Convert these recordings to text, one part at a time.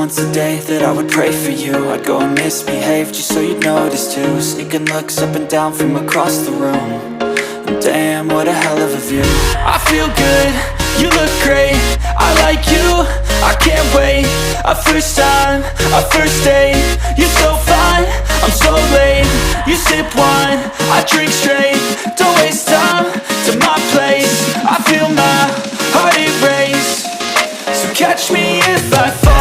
once a day that I would pray for you. I'd go and misbehave just so you'd notice too. Sneaking looks up and down from across the room. And damn, what a hell of a view. I feel good, you look great, I like you, I can't wait. A first time, a first date, you're so fine, I'm so late. You sip wine, I drink straight. Don't waste time to my place. I feel my heart erase. So catch me if I fall.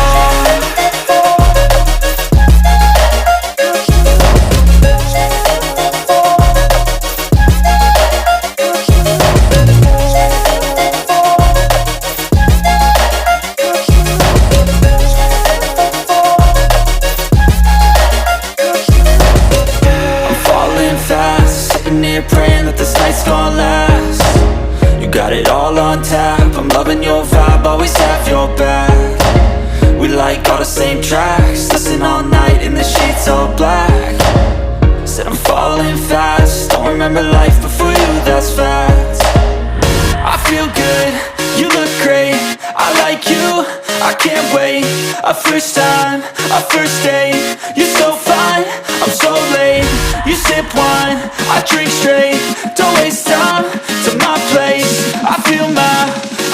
I'm falling fast, sitting here praying that this night's gonna last. You got it all on tap, I'm loving your vibe, always have your back. We like all the same tracks, listen all night in the sheets all black. Said I'm falling fast, don't remember life before you, that's facts. I feel good, you look great, I like you, I can't wait. A first time, a first date, you're so fine, I'm so late. You sip wine, I drink straight. Don't waste time to my place. I feel my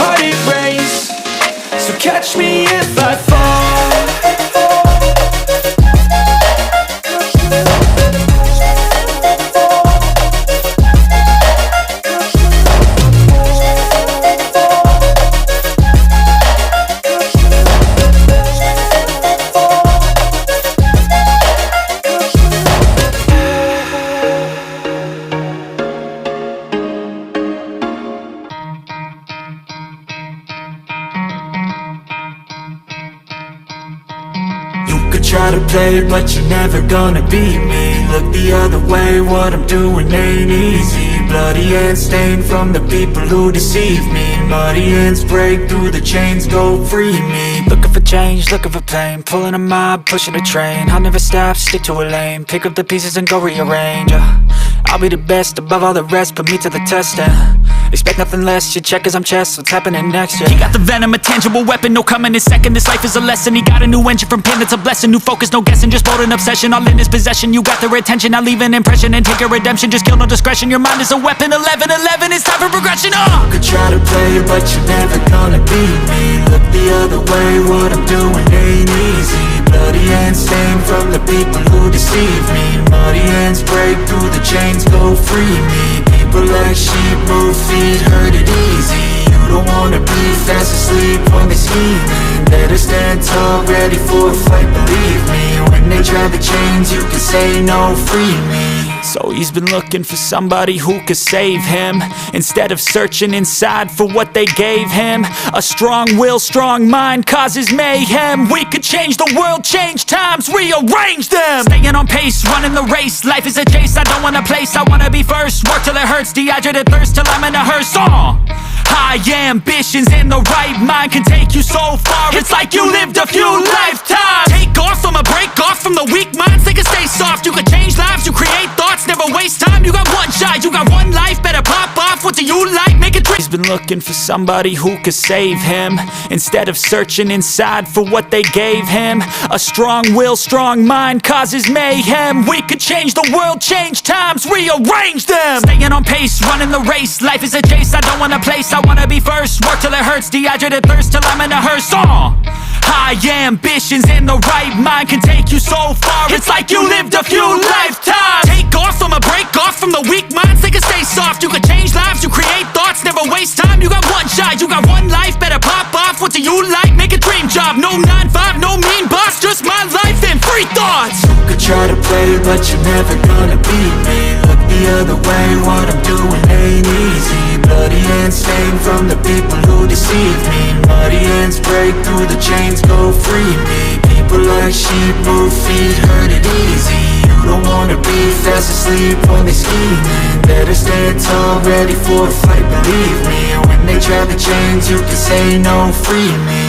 heart erase. So catch me if I fall. Try to play, but you're never gonna beat me. Look the other way, what I'm doing ain't easy. Bloody hands stained from the people who deceive me. Muddy hands break through the chains, go free me. Looking for change, looking for pain, pulling a mob, pushing a train. I'll never stop, stick to a lane, pick up the pieces and go rearrange. I'll be the best above all the rest, put me to the test and expect nothing less, your check is I'm chess, what's happening next, yeah. He got the venom, a tangible weapon, no coming in second. This life is a lesson, he got a new engine from pain, that's a blessing. New focus, no guessing, just bold and obsession. All in his possession, you got their attention. I'll leave an impression and take your redemption. Just kill, no discretion, your mind is a weapon. 11-11, it's time for progression, You could try to play, but you're never gonna beat me. Look the other way, what I'm doing ain't easy. Bloody hands stained from the people who deceive me. Muddy hands break through the chains, go free me. People like sheep move feet, hurt it easy. You don't wanna be fast asleep when they're scheming. Better stand tall, ready for a fight, believe me. When they try the chains, you can say no, free me. So he's been looking for somebody who could save him, instead of searching inside for what they gave him. A strong will, strong mind causes mayhem. We could change the world, change times, rearrange them. Staying on pace, running the race. Life is a chase, I don't want a place, I wanna be first. Work till it hurts, dehydrated thirst till I'm in a hearse. High ambitions and the right mind can take you so far. It's like you lived a few lifetimes. Take off, I'ma break off from the weak minds. They can stay soft, you can change lives, you create thoughts. Never waste time, you got one shot, you got one life. Better pop off, what do you like? Make a dream. He's been looking for somebody who could save him, instead of searching inside for what they gave him. A strong will, strong mind causes mayhem. We could change the world, change times, rearrange them. Staying on pace, running the race. Life is a chase, I don't want a place, I wanna be first. Work till it hurts, dehydrated thirst till I'm in a hearse. High ambitions and the right mind can take you so far. It's like you lived a few lifetimes. Take off, I'ma break off from the weak minds. They can stay soft, you can change lives, you create thoughts. Never waste time, you got one shot, you got one life. Better pop off, what do you like? Make a dream job, no 9-5, no mean boss. Just my life and free thoughts. You could try to play, but you're never gonna beat me. Look the other way, what I'm doing ain't easy. Bloody hands stained from the people who deceive me. Muddy hands break through the chains, go free me. People like sheep move feet, hurt it easy. You don't wanna be fast asleep when they're scheming. Better stand tall, ready for a fight, believe me. When they try the chains, you can say no, free me.